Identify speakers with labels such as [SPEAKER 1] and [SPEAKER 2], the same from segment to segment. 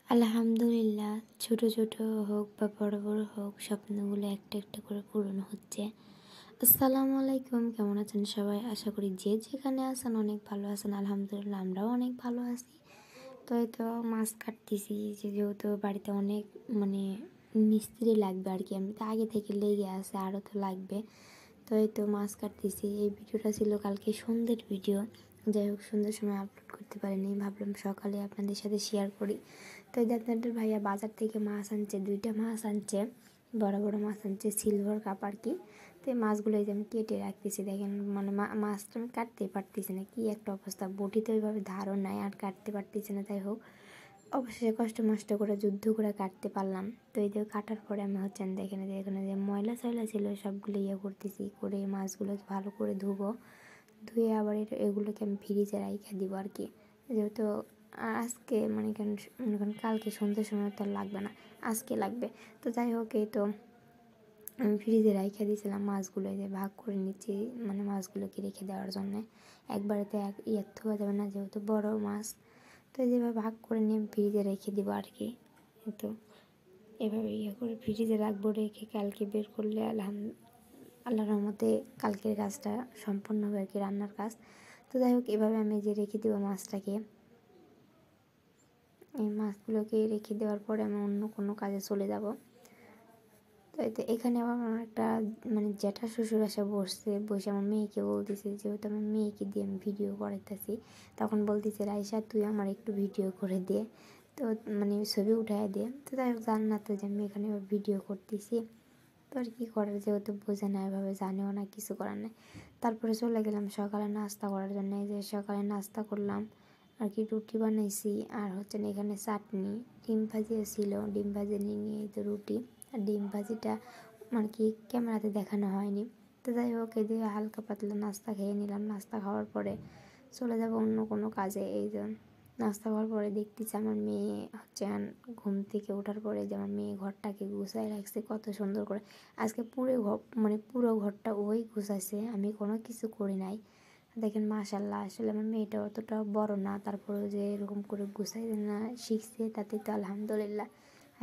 [SPEAKER 1] আলহামদুলিল্লাহ, ছোট ছোট হোক বা বড় বড় হোক, স্বপ্নগুলো একটা একটা করে পূরণ হচ্ছে। আসসালামু আলাইকুম, কেমন আছেন সবাই? আশা করি যে যেখানে আছেন অনেক ভালো আছেন। আলহামদুলিল্লাহ, আমরাও অনেক ভালো আছি। তো এই তো মাছ কাটতেছি, যেহেতু বাড়িতে অনেক মানে মিস্ত্রি লাগবে আর কি। আমি তো আগে থেকে লেগে আছে, আরও তো লাগবে। তো এই তো মাছ কাটতেছি। এই ভিডিওটা ছিল কালকে সন্ধ্যের ভিডিও, যাই হোক সন্ধ্যের সময় আপলোড করতে পারিনি, ভাবলাম সকালে আপনাদের সাথে শেয়ার করি। তো এই যে আপনাদের ভাইয়া বাজার থেকে মাছ আনছে, 2টা মাছ আনছে, বড় বড় মাছ আনছে, সিলভার কাপ আর কি। তো এই মাছগুলো এই যে আমি কেটে রাখতেছি, দেখেন মানে মাছটা আমি কাটতেই পারতেছি না, কি একটা অবস্থা। বটি তো ওইভাবে ধারও নাই, আর কাটতে পারতেছি না। যাই হোক অবশেষে কষ্ট মষ্ট করে যুদ্ধ করে কাটতে পারলাম। তো এই যে কাটার পরে আমি দেখেন যে এখানে যে ময়লা সয়লা ছিল সবগুলো করতেছি, করে মাছগুলোকে ভালো করে ধুয়ে আবার এগুলোকে আমি ফ্রিজে রাইখা দিব আর কি। যেহেতু আজকে মনে করেন কালকে সন্ধ্যের সময় তো লাগবে না, আজকে লাগবে। তো যাই হোক এই তো আমি ফ্রিজে রেখে দিয়েছিলাম মাছগুলো, যে ভাগ করে নিচ্ছি, মানে মাছগুলোকে রেখে দেওয়ার জন্যে। একবারে তো ধোয়া যাবে না, যেহেতু বড় মাছ। তো যেভাবে ভাগ করে নিয়ে ফ্রিজে রেখে দেবো আর কি। তো এভাবে করে ফ্রিজে রাখবো, রেখে কালকে বের করলে আল্লাহর রহমতে কালকের কাজটা সম্পূর্ণ হবে আর কি, রান্নার কাজ। তো যাই হোক এভাবে আমি যে রেখে দেবো মাছটাকে। এই মাছগুলোকে রেখে দেওয়ার পরে আমি অন্য কোনো কাজে চলে যাব। তো এতে এখানে আবার আমার একটা মানে জ্যাঠা শ্বশুর এসে বসে আমার মেয়েকে বলতেছে, যেহেতু আমার মেয়েকে দিয়ে আমি ভিডিও করাইতেছি, তখন বলতেছে রাইসা তুই আমার একটু ভিডিও করে দে, তো মানে ছবি উঠায় দে। তো তাই হোক জান না তো যে আমি এখানে ভিডিও করতেছি। তো আর কী করার, যেহেতু বোঝে না, এভাবে জানেও না, কিছু করার নেই। তারপরে চলে গেলাম সকালে নাস্তা করার জন্য। এই যে সকালে নাস্তা করলাম আর কি, রুটি বানাইছি, আর এখানে চাটনি, ডিম ভাজিও ছিল, ডিম ভাজি নিয়ে তো রুটি আর ডিম ভাজিটা মানে কি ক্যামেরাতে দেখানো হয়নি। তো যাই হোক এই যে হালকা পাতলা নাস্তা খেয়ে নিলাম। নাস্তা খাওয়ার পরে চলে যাব অন্য কোনো কাজে। এই যে নাস্তা খাওয়ার পরে দেখতেছি আমার মেয়ে ঘুম থেকে ওঠার পরে যে আমার মেয়ে ঘরটাকে গুছাই রাখছে কত সুন্দর করে। আজকে পুরো ঘরটা ওই গুছাইছে, আমি কোনো কিছু করি নাই। দেখেন মাশাল্লাহ, আসলে আমার মেয়েটা অতটা বড় না, তারপরেও যে এরকম করে গুছাই না শিখছে, তাতে তো আলহামদুলিল্লাহ।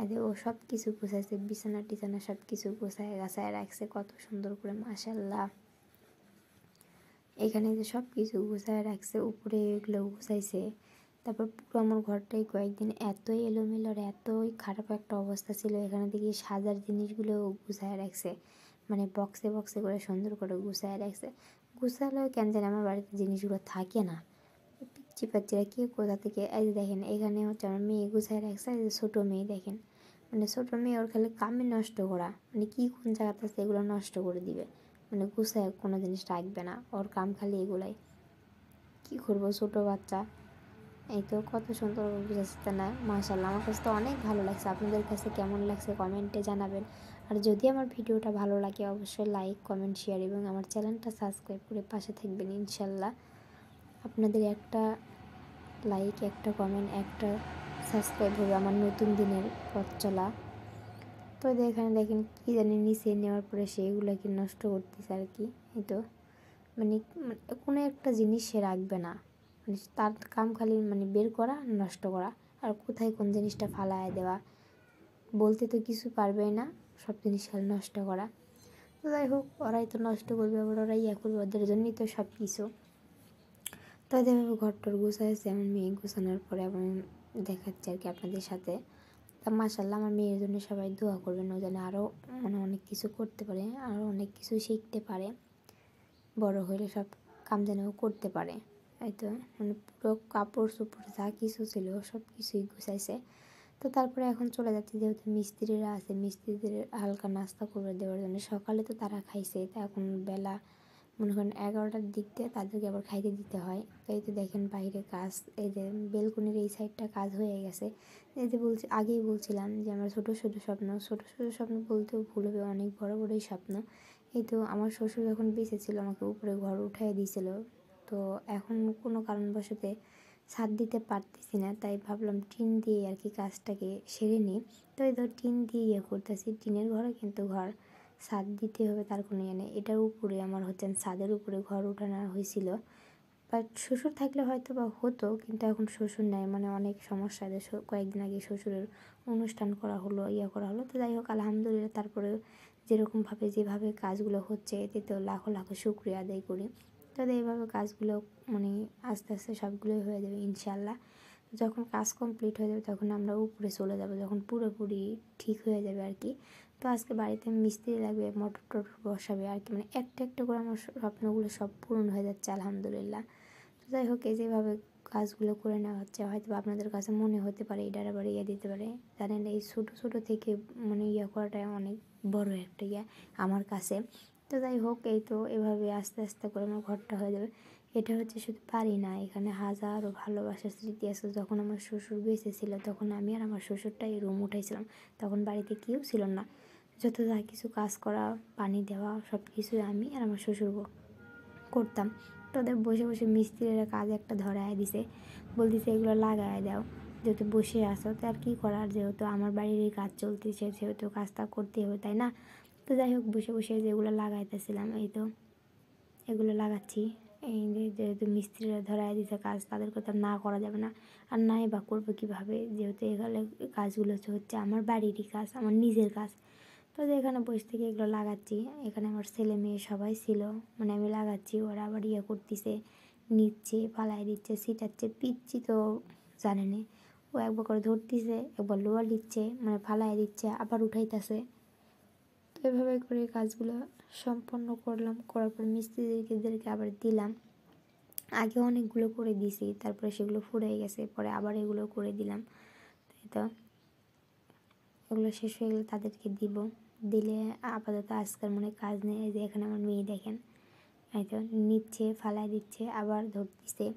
[SPEAKER 1] আরে ও সব কিছু গুছাইছে, বিছানা টিছানা সব কিছু গুছায় গাছায় রাখছে কত সুন্দর করে মাশাল্লাহ। এখানে যে সব কিছু গুছায় রাখছে, উপরে এগুলো গুছাইছে। তারপর পুরো আমার ঘরটাই কয়েকদিন এতই এলোমেলো আর এতই খারাপ একটা অবস্থা ছিল, এখানে দেখি সাজার জিনিসগুলো গুছায় রাখছে, মানে বক্সে বক্সে করে সুন্দর করে গুছায় রাখছে। গুছালেও কেন জানি আমার বাড়িতে জিনিসগুলো থাকে না, পিচ্ছি পাচ্ছিরা কে কোথা থেকে। এই যে দেখেন এখানে আমার মেয়ে গুছায় রাখছে। এই যে ছোটো মেয়ে দেখেন, মানে ছোটো মেয়ে ওর খালি কামে নষ্ট করা, মানে কি কোন জায়গাতে আছে এগুলো নষ্ট করে দিবে, মানে গুছায় কোনো জিনিস রাখবে না, ওর কাম খালি এগুলাই। কী করবো, ছোটো বাচ্চা। এই তো কত সুন্দর বুঝাচ্ছে না, মাশাল্লাহ। আমার কাছে তো অনেক ভালো লাগছে। আপনাদের কাছে কেমন লাগছে কমেন্টে জানাবেন। আর যদি আমার ভিডিওটা ভালো লাগে অবশ্যই লাইক কমেন্ট শেয়ার এবং আমার চ্যানেলটা সাবস্ক্রাইব করে পাশে থাকবেন ইনশাল্লাহ। আপনাদের একটা লাইক, একটা কমেন্ট, একটা সাবস্ক্রাইব হবে আমার নতুন দিনের পথ চলা। তো এখানে দেখেন কী জানি নিচে নেওয়ার পরে সেগুলোকে নষ্ট করতেছে আর কি। এই তো মানে কোনো একটা জিনিস সে রাখবে না, মানে তার কাম খালি মানে বের করা, নষ্ট করা, আর কোথায় কোন জিনিসটা ফালায় দেওয়া, বলতে তো কিছু পারবেই না, সব জিনিস খালি নষ্ট করা। তো যাই হোক ওরাই তো নষ্ট করবে, আবার ওরাই করবে, ওদের জন্যই তো সব কিছু। তাদের ঘরটর গুছাইছে আমার মেয়ে, গুছানোর পরে আমি দেখাচ্ছি আর কি আপনাদের সাথে। তা মাশাল্লাহ আমার মেয়ের জন্য সবাই দোয়া করবেন, ও যেন আরও মানে অনেক কিছু করতে পারে, আরও অনেক কিছু শিখতে পারে, বড় হলে সব কাম যেন করতে পারে। এই তো মানে পুরো কাপড় চোপড় যা কিছু ছিল সব কিছুই গুছাইছে। তো তারপরে এখন চলে যাচ্ছি, যেহেতু মিস্ত্রিরা আছে, মিস্ত্রিদের হালকা নাস্তা করে দেওয়ার জন্য। সকালে তো তারা খাইছে, তা এখন বেলা মনে করেন 11টার দিক দিয়ে তাদেরকে আবার খাইতে দিতে হয়। তো এই তো দেখেন বাইরে কাজ, এই যে বেলকনির এই সাইডটা কাজ হয়ে গেছে। এই যে আগেই বলছিলাম যে আমার ছোটো ছোটো স্বপ্ন, ছোটো ছোটো স্বপ্ন বলতেও ভুল হবে, অনেক বড় বড়ই স্বপ্ন। এই তো আমার শ্বশুর যখন বেঁচে ছিল আমাকে উপরে ঘর উঠাই দিয়েছিল, তো এখন কোনো কারণবশতে ছাদ দিতে পারতেছি না, তাই ভাবলাম টিন দিয়ে আর কি কাজটাকে সেরে নিই। তো এই তো টিন দিয়ে করতেছি, টিনের ঘরে কিন্তু ঘর ছাদ দিতে হবে তার কোনো নেই। এটার উপরে আমার ছাদের উপরে ঘর উঠানো হয়েছিল, বাট শ্বশুর থাকলে হয়তো বা হতো, কিন্তু এখন শ্বশুর নেই, মানে অনেক সমস্যা। কয়েকদিন আগে শ্বশুরের অনুষ্ঠান করা হলো, করা হলো। তো যাই হোক আলহামদুলিল্লাহ, তারপরে যেরকমভাবে যেভাবে কাজগুলো হচ্ছে এতে তো লাখো লাখো শুকরিয়া আদায় করি। তাদের এইভাবে কাজগুলো মানে আস্তে আস্তে সবগুলোই হয়ে যাবে ইনশাল্লাহ। যখন কাজ কমপ্লিট হয়ে যাবে তখন আমরা উপরে চলে যাব, যখন পুরোপুরি ঠিক হয়ে যাবে আর কি। তো আজকে বাড়িতে মিস্ত্রি লাগবে, মোটর টোটর বসাবে আর কি, মানে একটা একটা করে আমার স্বপ্নগুলো সব পূরণ হয়ে যাচ্ছে আলহামদুলিল্লাহ। তো যাই হোক, এই যেভাবে কাজগুলো করে নেওয়া হচ্ছে, হয়তো আপনাদের কাছে মনে হতে পারে এটার আবার দিতে পারে, জানেন এই ছোটো ছোটো থেকে মানে করাটা অনেক বড় একটা আমার কাছে। তো যাই হোক, এই তো এভাবে আস্তে আস্তে করে আমার ঘরটা হয়ে যাবে। এটা হচ্ছে শুধু বাড়ি না, এখানে হাজারো ভালোবাসার স্মৃতি আছে। যখন আমার শ্বশুর বেঁচে ছিল তখন আমি আর আমার শ্বশুরটাই রুম উঠাইছিলাম, তখন বাড়িতে কেউ ছিল না। যত যা কিছু কাজ করা, পানি দেওয়া, সব কিছুই আমি আর আমার শ্বশুর করতাম। তোদের বসে বসে মিস্ত্রিরা কাজ একটা ধরায় দিছে, বলতেছে এগুলো লাগায় দাও, যেহেতু বসে আসো তো আর কী করার, যেহেতু আমার বাড়িরই কাজ চলতেছে সেহেতু কাজটা করতে হবে, তাই না? তো যাই হোক, বসে বসে যেগুলো লাগাইতেছিলাম, এই তো এগুলো লাগাচ্ছি। এই যেহেতু মিস্ত্রিরা ধরায় দিছে কাজ, তাদের কথা না করা যাবে না। আর নাই বা করবো কীভাবে, যেহেতু এগুলো কাজগুলো হচ্ছে আমার বাড়িরই কাজ, আমার নিজের কাজ। তো এখানে বসে থেকে এগুলো লাগাচ্ছি। এখানে আমার ছেলে মেয়ে সবাই ছিল, মানে আমি লাগাচ্ছি, ওরা আবার করতেছে, নিচ্ছে, পালাই দিচ্ছে, ছিটাচ্ছে, পিচ্ছি তো জানেনি। ও একবার করে ধরতেছে, একবার লোয়া দিচ্ছে, মানে ফালাই দিচ্ছে, আবার উঠাইতেছে। তো এভাবে করে কাজগুলো সম্পন্ন করলাম, করার পর মিস্ত্রিদেরকে আবার দিলাম। আগে অনেকগুলো করে দিছি, তারপরে সেগুলো ফুরাই গেছে, পরে আবার এগুলো করে দিলাম। তাই তো এগুলো শেষ হয়ে গেলে তাদেরকে দিব, দিলে আপাতত আজকের মনে কাজ নেই। এই যে এখানে আমার মেয়ে দেখেন, এই তো নিচ্ছে, ফালাই দিচ্ছে, আবার ধরতেছে।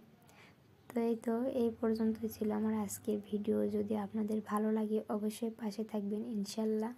[SPEAKER 1] তো এই তো এই পর্যন্তই ছিল আমার আজকের ভিডিও। যদি আপনাদের ভালো লাগে অবশ্যই পাশে থাকবেন ইনশাল্লাহ।